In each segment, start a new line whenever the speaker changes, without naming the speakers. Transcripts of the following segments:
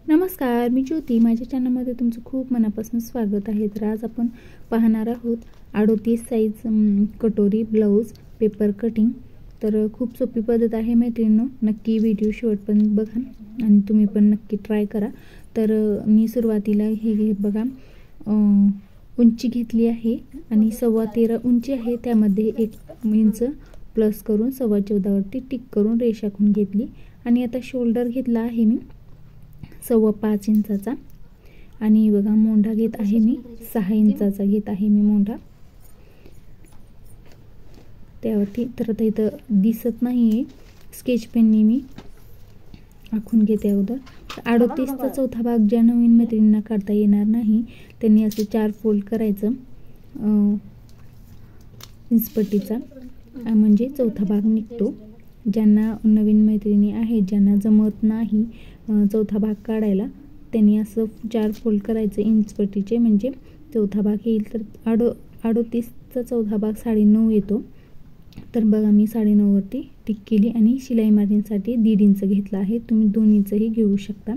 नमस्कार, मी ज्योती. माझ्या चॅनलमध्ये तुमचं खूप मनापासून स्वागत आहे. तर आज आपण पाहणार आहोत 38 साईज कटोरी ब्लाऊज पेपर कटिंग. तर खूप सोपी पद्धत आहे मैत्रिणींनो, नक्की व्हिडिओ शेवटपर्यंत बघा आणि तुम्ही पण नक्की ट्राय करा. तर मी सुरुवातीला हे बघा उंची घेतली आहे आणि 13.25 उंची आहे. त्यामध्ये 1 इंच प्लस करून 14.25 वरती टिक करून रेषा आखून घेतली आणि आता शोल्डर घेतला आहे मी 5.25 इंचाचा आणि बघा मोंढा घेत आहे मी 6 इंचाचा घेत आहे मी मोंढा त्यावरती. तर आता इथं दिसत नाहीये, स्केच पेनने मी आखून घेते अगोदर. 38चा चौथा भाग ज्या नवीन मैत्रिणींना काढता येणार नाही त्यांनी असे 4 फोल्ड करायचं इंचपट्टीचा, म्हणजे चौथा भाग निघतो. ज्यांना नवीन मैत्रिणी आहेत ज्यांना जमत नाही चौथा भाग काढायला त्यांनी असं 4 फोल्ड करायचं इंचपट्टीचे, म्हणजे चौथा भाग येईल. तर 38चा चौथा भाग 9.5 येतो. तर बघा मी 9.5 वरती टिक केली आणि शिलाई मार्जिनसाठी 1.5 इंच घेतला आहे. तुम्ही 2 इंचही घेऊ शकता.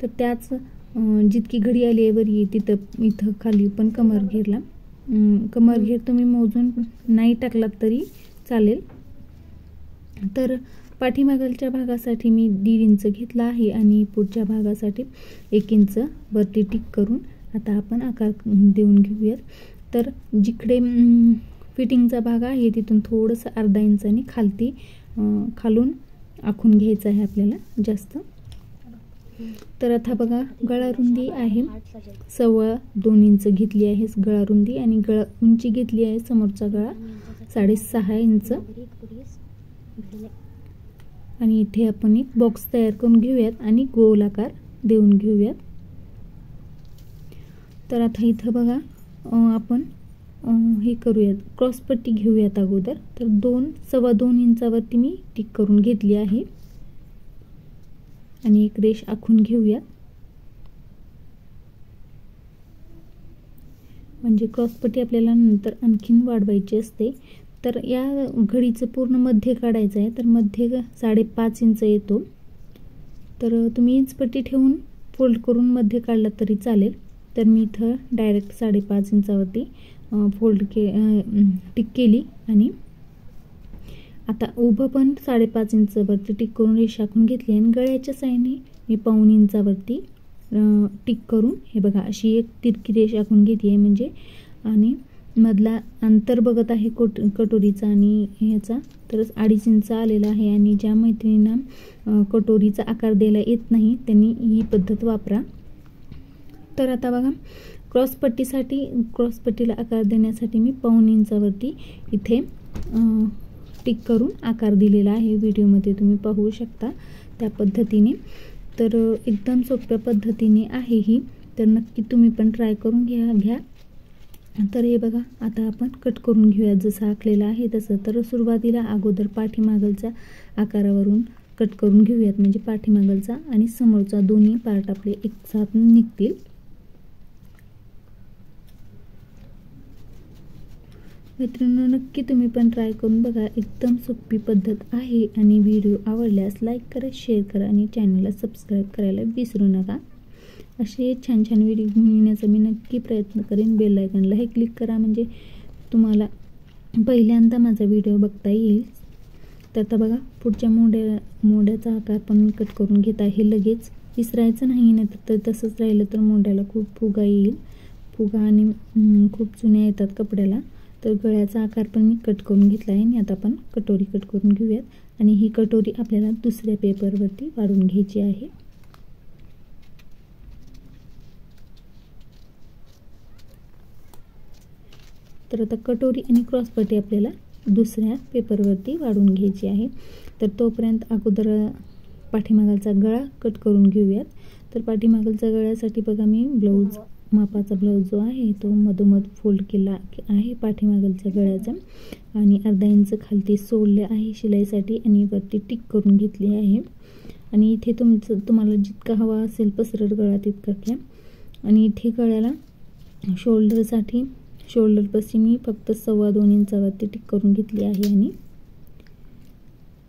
तर त्याच जितकी घडी आलीवर तिथं इथं खाली पण कमर घेर तुम्ही मोजून नाही टाकलात तरी चालेल. तर पाठीमागच्या भागासाठी मी 1.5 इंच घेतला आहे आणि पुढच्या भागासाठी 1 इंच वरती टिक करून आता आपण आकार देऊन घेऊयात. तर जिकडे फिटिंगचा भाग आहे तिथून थोडंसं अर्धा इंचाने खालून आखून घ्यायचं आहे आपल्याला जास्त. तर आता बघा गळा रुंदी आहे 2.25 इंच घेतली आहे गळा रुंदी आणि गळा उंची घेतली आहे समोरचा गळा 6.5 इंच आणि इथे आपण एक बॉक्स तयार करून घेऊयात आणि गोल आकार देऊन घेऊयात. तर आता इथं बघा आपण हे करूयात, क्रॉस पट्टी घेऊयात अगोदर. तर 2.25 इंचावरती मी टिक करून घेतली आहे आणि एक रेष आखून घेऊयात, म्हणजे क्रॉस पट्टी आपल्याला नंतर आणखीन वाढवायची असते. तर या घडीचं पूर्ण मध्य काढायचं आहे. तर मध्य 5.5 इंच येतो. तर तुम्ही इंचपट्टी ठेवून फोल्ड करून मध्य काढला तरी चालेल. तर मी इथं डायरेक्ट 5.5 इंचावरती टिक केली आणि आता उभं पण 5.5 इंचावरती टिक करून रेषा आखून घेतली आणि गळ्याच्या साईडने मी 1.25 इंचावरती टिक करून हे बघा अशी एक तिरकी रेषा आखून घेतली आहे, म्हणजे आणि मधला अंतर बघत आहे कटोरीचा आणि ह्याचा. तर 2.5 इंच आलेला आहे. आणि ज्या मैत्रिणींना कटोरीचा आकार द्यायला येत नाही त्यांनी ही पद्धत वापरा. तर आता बघा क्रॉस पट्टीला आकार देण्यासाठी मी 1.25 इंचावरती इथे टिक करून आकार दिलेला आहे. व्हिडिओमध्ये तुम्ही पाहू शकता त्या पद्धतीने. तर एकदम सोप्या पद्धतीने आहे ही. तर नक्की तुम्ही पण ट्राय करून घ्या. तर हे बघा आता आपण कट करून घेऊया जसं आखलेलं आहे तसं. तर सुरुवातीला अगोदर पाठीमागलच्या आकारावरून कट करून घेऊयात, म्हणजे पाठीमागलचा आणि समोरचा दोन्ही पार्ट आपले एकसाथ निघतील. मित्रांनो नक्की तुम्ही पण ट्राय करून बघा, एकदम सोपी पद्धत आहे. आणि व्हिडिओ आवडल्यास लाईक करा, शेअर करा आणि चॅनलला सबस्क्राईब करायला विसरू नका. असे छान छान व्हिडिओ घेऊन येण्याचा मी नक्की प्रयत्न करेन. बेल आयकॉनला हे क्लिक करा, म्हणजे तुम्हाला पहिल्यांदा माझा व्हिडिओ बघता येईल. तर आता बघा पुढच्या मोंड्याचा आकार पण मी कट करून घेत आहे. लगेच विसरायचं नाही, तर तसंच राहिलं तर मोंड्याला खूप फुगा येईल. फुगा आणि खूप चुन्या येतात कपड्याला. तर गळ्याचा आकार पण मी कट करून घेतला आहे आणि आता आपण कटोरी कट करून घेऊयात. आणि ही कटोरी आपल्याला दुसऱ्या पेपरवरती वाढून घ्यायची आहे. तर आता कटोरी आणि क्रॉस पट्टी आपल्याला दुसऱ्या पेपरवरती वाढून घ्यायची आहे. तर तोपर्यंत अगोदर पाठीमागलचा गळा कट करून घेऊयात. तर पाठीमागलच्या गळ्यासाठी बघा मी मापाचा ब्लाऊज जो आहे तो मधोमध फोल्ड केला आहे पाठीमागलच्या गळ्याचा आणि अर्धा इंच खालती सोडले आहे शिलाईसाठी आणि वरती टिक करून घेतली आहे. आणि इथे तुम्हाला जितका हवा असेल पसरट गळा तितका घ्या. आणि इथे गळ्याला शोल्डरपाशी मी फक्त 2.25 इंचावरती टिक करून घेतली आहे आणि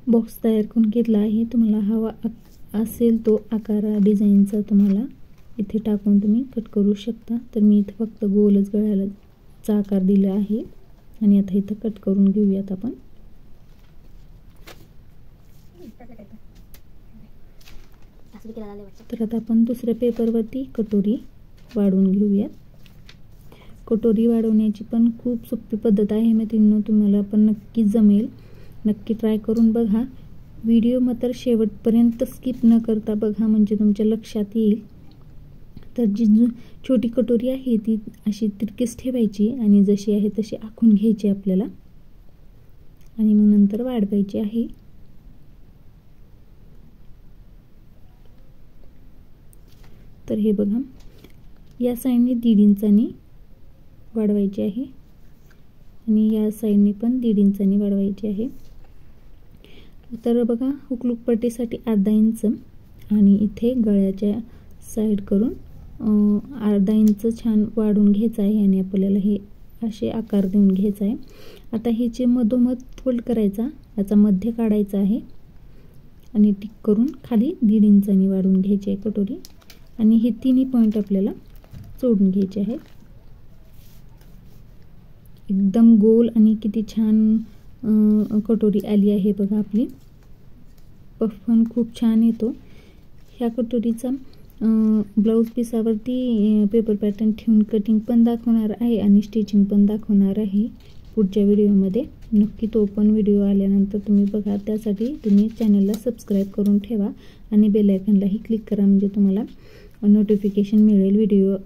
बॉक्स तयार करून घेतला आहे. तुम्हाला हवा असेल तो आकार डिझाईनचा तुम्हाला इथे टाकून तुम्ही कट करू शकता। तर मी इथे फक्त गोलच गळ्याचा आकार दिला आहे आणि आता इथं कट करून घेऊयात आपण। तर आता आपण दुसऱ्या पेपरवरती कटोरी वाढवून घेऊयात। कटोरी वाढवण्याची पण खूप सोपी पद्धत आहे मैत्रिणींनो, तुम्हाला पण नक्की जमेल, नक्की ट्राय करून बघा। व्हिडिओ मात्र शेवटपर्यंत स्किप न करता बघा, म्हणजे तुमच्या लक्षात येईल। तर जी छोटी कटोरी आहे ती अशी तिरकीच ठेवायची आणि जशी आहे तशी आखून घ्यायची आपल्याला आणि मग नंतर वाढवायची आहे। तर हे बघा, या साईडने 1.5 इंचांनी वाढवायची आहे आणि या साईडने पण 1.5 इंचांनी वाढवायची आहे। तर बघा, हुकलूक पट्टीसाठी 1/2 इंच आणि इथे गळ्याच्या साईड करून 1/2 इंच छान वाढून घ्यायचं आहे आणि आपल्याला हे असे आकार देऊन घ्यायचा आहे। आता हे जे मधोमध फोल्ड करायचा, याचा मध्य काढायचा आहे आणि टिक करून खाली 1.5 इंचांनी वाढवून घ्यायची आहे कटोरी आणि हे तिन्ही पॉइंट आपल्याला जोडून घ्यायचे आहेत। एकदम गोल आणि किती छान कटोरी आली आहे बघा आपली। पफ पण खूप छान येतो। ह्या कटोरीचा ब्लाऊज पीसावरती पेपर पॅटर्न ठेवून कटिंग पण दाखवणार आहे आणि स्टिचिंग पण दाखवणार आहे पुढच्या व्हिडिओमध्ये। नक्की तो पण व्हिडिओ आल्यानंतर तुम्ही बघा। त्यासाठी तुम्ही चॅनलला सबस्क्राईब करून ठेवा आणि बेल आयकॉनलाही क्लिक करा, म्हणजे तुम्हाला नोटिफिकेशन मिळेल व्हिडिओ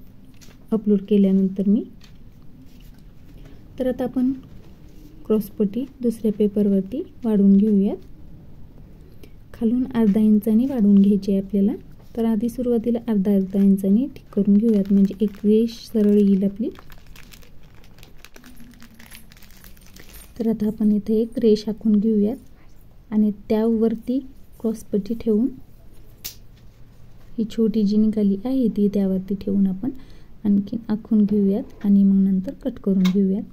अपलोड केल्यानंतर मी। तर आता आपण क्रॉसपट्टी दुसऱ्या पेपरवरती वाढवून घेऊयात। खालून 1/2 इंचांनी वाढवून घ्यायची आहे आपल्याला। तर आधी सुरुवातीला 1/2 इंचांनी ठीक करून घेऊयात, म्हणजे एक रेष सरळ येईल आपली। तर आता आपण इथे एक रेष आखून घेऊयात आणि त्यावरती क्रॉसपट्टी ठेवून ही छोटी जी निघाली आहे ती त्यावरती ठेवून आपण आणखीन आखून घेऊयात आणि मग नंतर कट करून घेऊयात।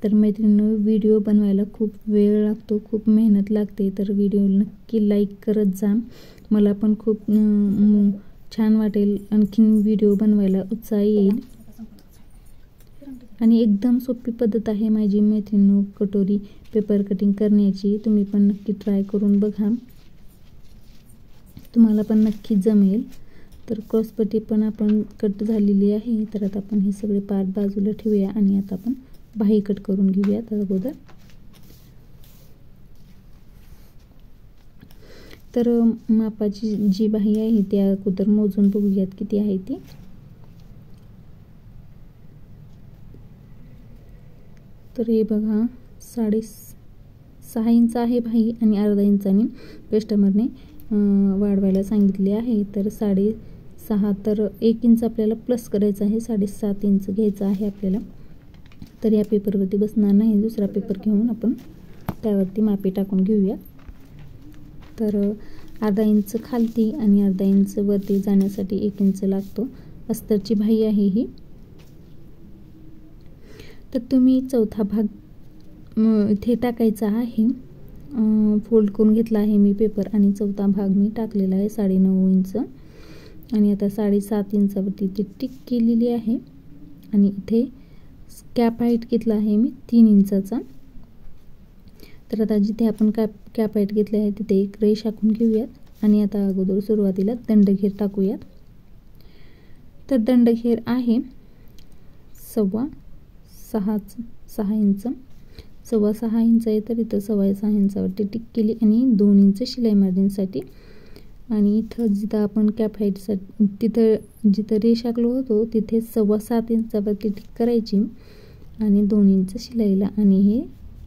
तर मैत्रिणींनो, व्हिडिओ बनवायला खूप वेळ लागतो, खूप मेहनत लागते, तर व्हिडिओ नक्की लाईक करत जा। मला पण खूप छान वाटेल, आणखीन व्हिडिओ बनवायला उत्साह येईल आणि एकदम सोपी पद्धत आहे माझी मैत्रिणींनो कटोरी पेपर कटिंग करण्याची। तुम्ही पण नक्की ट्राय करून बघा, तुम्हाला पण नक्की जमेल। तर क्रॉसपट्टी पण आपण कट झालेली आहे। तर आता आपण हे सगळे पार्ट बाजूला ठेवूया आणि आता आपण बाही कट करून घेऊयात अगोदर। तर मापाची जी बाही आहे ती अगोदर मोजून बघूयात किती आहे ती। तर हे बघा, 6.5 इंच आहे बाही आणि 1/2 इंचांनी कस्टमरने वाढवायला सांगितले आहे। तर 6.5, तर 1 इंच आपल्याला प्लस करायचं आहे, 7.5 इंच घ्यायचं आहे आपल्याला। तर या पेपरवरती बसणार नाही, दुसरा पेपर घेऊन आपण त्यावरती मापे टाकून घेऊया। तर 1/2 इंच खालती आणि 1/2 इंच वरती जाण्यासाठी 1 इंच लागतो। अस्तरची बाही आहे ही। तर तुम्ही चौथा भाग इथे टाकायचा आहे। फोल्ड करून घेतला आहे मी पेपर आणि चौथा भाग मी टाकलेला आहे 9.5 इंच आणि आता 7.5 इंचावरती ती टिक केलेली आहे आणि इथे कॅप हाईट घेतला आहे मी 3 इंचाचा। तर आता जिथे आपण कॅप हाईट घेतले आहे तिथे एक रेष आखून घेऊयात आणि आता अगोदर सुरुवातीला दंडघेर टाकूयात। तर दंडघेर आहे 6.25 इंच, 6.25 इंच आहे। तर इथं 6.25 इंचावरती टिक केली आणि 2 इंच शिलाई मार्जिनसाठी आणि इथं जिथं आपण कॅप हाईटसाठी जिथं रेष आखलो होतो तिथे 7.25 इंचावरती टिक करायची आणि 2 इंच शिलाईला आणि हे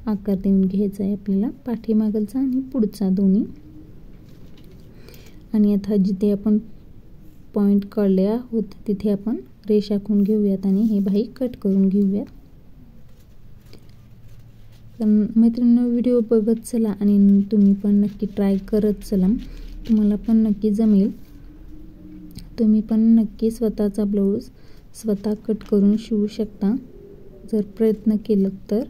आकार देऊन घ्यायचा आहे आपल्याला, पाठीमागलचा आणि पुढचा दोन्ही। आणि आता जिथे आपण पॉइंट काढले आहोत तिथे आपण रेष आखून घेऊयात आणि हे बाही कट करून घेऊयात। मैत्रिणींनो, व्हिडिओ बघत चला आणि तुम्ही पण नक्की ट्राय करत चला, तुम्हाला पण नक्की जमेल। तुम्ही पण नक्की स्वतःचा ब्लाऊज स्वतः कट करून शिवू शकता जर प्रयत्न केला तर।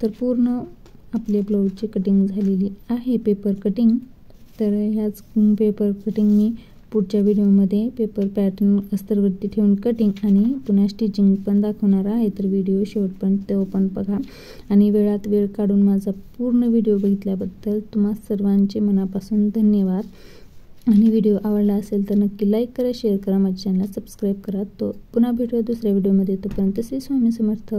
तर पूर्ण आपले ब्लाऊजची कटिंग झालेली आहे, पेपर कटिंग. तर ह्याच पेपर कटिंग मी पुढच्या व्हिडिओमध्ये पेपर पॅटर्न अस्तरवरती ठेवून कटिंग आणि पुन्हा स्टिचिंग पण दाखवणार आहे. तर व्हिडिओ शेवटपर्यंत तो पण बघा आणि वेळात वेळ काढून माझा पूर्ण व्हिडिओ बघितल्याबद्दल तुम्हा सर्वांचे मनापासून धन्यवाद. आणि व्हिडिओ आवडला असेल तर नक्की लाईक करा, शेअर करा, माझ्या चॅनलला सबस्क्राईब करा. तो पुन्हा भेटूया दुसऱ्या व्हिडिओमध्ये. तोपर्यंत श्री स्वामी समर्थ.